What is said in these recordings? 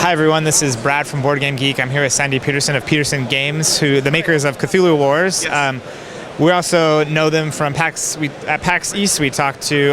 Hi everyone, this is Brad from Board Game Geek. I'm here with Sandy Peterson of Peterson Games, the makers of Cthulhu Wars. Yes. We also know them from PAX. At PAX East, we talked to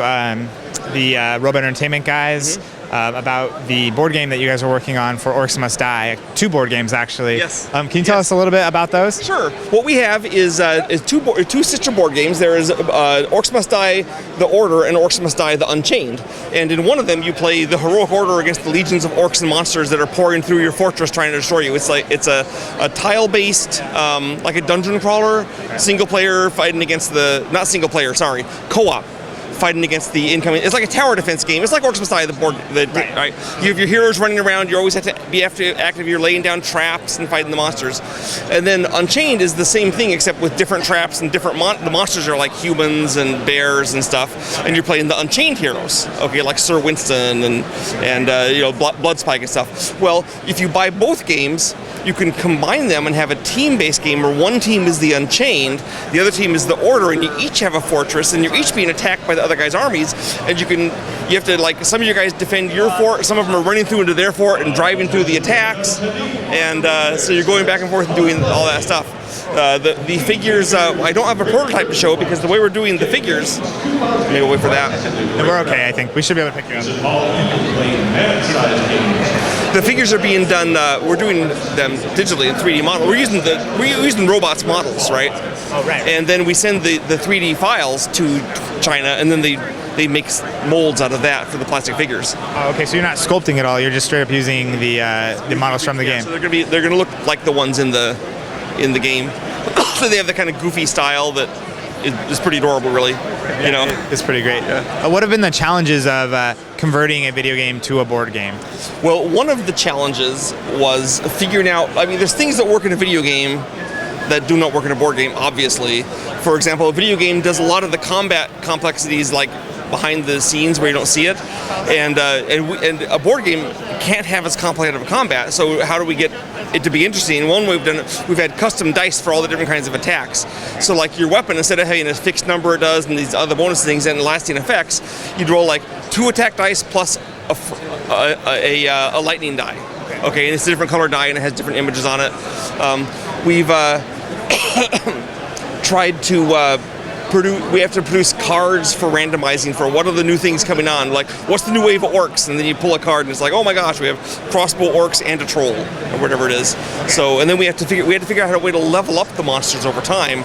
the Robot Entertainment guys about the board game that you guys are working on for Orcs Must Die. 2 board games, actually. Yes. Can you tell us a little bit about those? Sure. What we have is two sister board games. There is Orcs Must Die, The Order, and Orcs Must Die, The Unchained. And in one of them, you play the heroic order against the legions of orcs and monsters that are pouring through your fortress trying to destroy you. It's a tile-based, like a dungeon crawler, single player fighting against co-op. Fighting against the incoming. It's like a tower defense game. It's like Orcs Must Die, the board. Right. You have your heroes running around. You always have to be active. You're laying down traps and fighting the monsters. And then Unchained is the same thing, except with different traps and different. The monsters are like humans and bears and stuff. And you're playing the Unchained heroes. Okay, like Sir Winston and Bloodspike and stuff. Well, if you buy both games, you can combine them and have a team-based game where one team is the Unchained, the other team is the Order, and you each have a fortress, and you're each being attacked by the other guy's armies, and you have to, like, some of you guys defend your fort, some of them are running through into their fort and driving through the attacks, and so you're going back and forth and doing all that stuff. The figures, I don't have a prototype to show because the way we're doing the figures, maybe we'll wait for that. We're okay, I think. We should be able to pick you up. The figures are being done, we're doing them digitally in 3D model. We're using robots models, right? Oh, right. And then we send the 3D files to China, and then they make molds out of that for the plastic figures. Oh, okay, so you're not sculpting at all. You're just straight up using the models from the game. So they're gonna look like the ones in the game. So they have the kind of goofy style that is pretty adorable, really. You know, it's pretty great. Yeah. What have been the challenges of converting a video game to a board game? Well, one of the challenges was figuring out. I mean, there's things that work in a video game that do not work in a board game, obviously. For example, a video game does a lot of the combat complexities, like behind the scenes where you don't see it, and a board game can't have as complicated of a combat. So how do we get it to be interesting? One way we've had custom dice for all the different kinds of attacks. So like your weapon, instead of having a fixed number it does and these other bonus things and lasting effects, you'd roll like 2 attack dice plus a lightning die. Okay, and it's a different color die and it has different images on it. We've tried to we have to produce cards for randomizing for what are the new things coming on, like what's the new wave of orcs, and then you pull a card and it's like, oh my gosh, we have crossbow orcs and a troll or whatever it is. So, and then we had to figure out a way to level up the monsters over time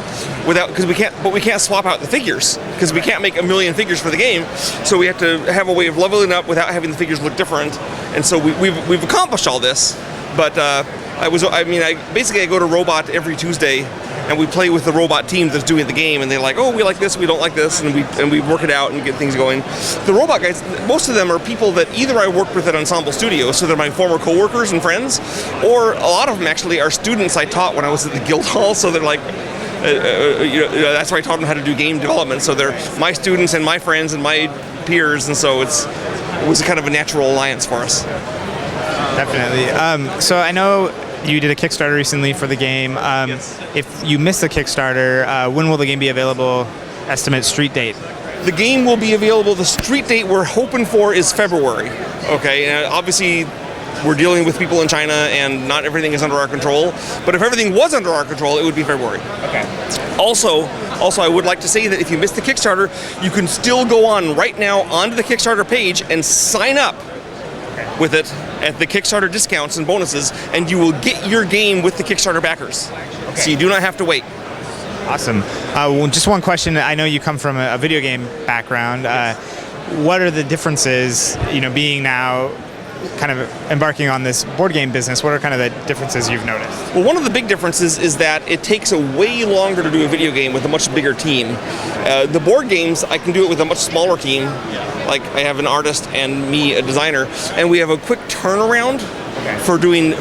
because we can't swap out the figures because we can't make a million figures for the game. So we have to have a way of leveling up without having the figures look different. And so we've accomplished all this, but I go to Robot every Tuesday and we play with the robot team that's doing the game, and they're like, oh, we like this, we don't like this, and we work it out and get things going. The robot guys, most of them are people that either I worked with at Ensemble Studios, so they're my former coworkers and friends, or a lot of them actually are students I taught when I was at the Guild Hall, so they're like, that's where I taught them how to do game development, so they're my students and my friends and my peers, and so it was kind of a natural alliance for us. Definitely. So I know you did a Kickstarter recently for the game. Yes. If you missed the Kickstarter, when will the game be available? Estimate street date. The game will be available. The street date we're hoping for is February. Okay, and obviously we're dealing with people in China and not everything is under our control. But if everything was under our control, it would be February. Okay. Also, I would like to say that if you missed the Kickstarter, you can still go on right now onto the Kickstarter page and sign up with it at the Kickstarter discounts and bonuses, and you will get your game with the Kickstarter backers. Okay. So you do not have to wait. Awesome. Just one question. I know you come from a video game background. What are the differences, being now kind of embarking on this board game business? What are kind of the differences you've noticed? Well, one of the big differences is that it takes a way longer to do a video game with a much bigger team. The board games, I can do it with a much smaller team. Like I have an artist and me, a designer, and we have a quick turnaround for doing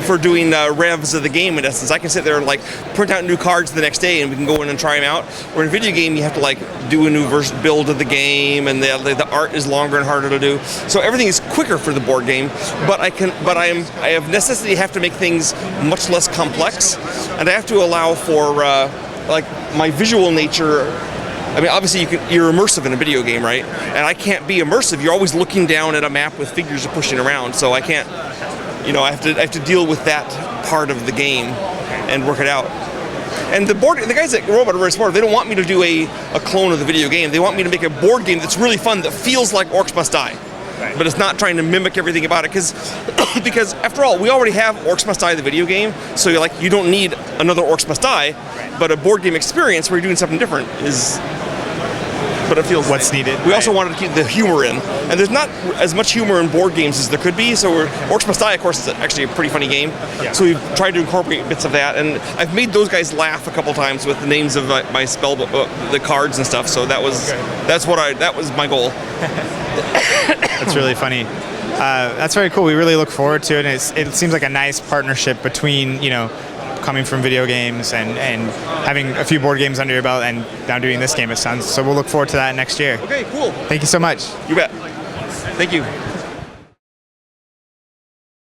revs of the game. In essence, I can sit there and like print out new cards the next day, and we can go in and try them out. Where in a video game, you have to like do a new build of the game, and the art is longer and harder to do. So everything is quicker for the board game, but I have necessity have to make things much less complex, and I have to allow for like my visual nature. I mean, obviously you're immersive in a video game, right? And I can't be immersive. You're always looking down at a map with figures pushing around, so I can't I have to deal with that part of the game and work it out. And the guys at Robot are very smart. They don't want me to do a clone of the video game. They want me to make a board game that's really fun, that feels like Orcs Must Die. Right. But it's not trying to mimic everything about it, because after all, we already have Orcs Must Die, the video game, so you don't need another Orcs Must Die, right. But a board game experience where you're doing something different but it feels what's needed. We also wanted to keep the humor in, and there's not as much humor in board games as there could be. So Orcs Must Die, of course, is actually a pretty funny game. Yeah. So we've tried to incorporate bits of that, and I've made those guys laugh a couple times with the names of my spell book, the cards and stuff. So that was my goal. That's really funny. That's very cool. We really look forward to it. And it seems like a nice partnership between coming from video games and having a few board games under your belt and now doing this game, it sounds. So we'll look forward to that next year. Okay, cool. Thank you so much. You bet. Thank you.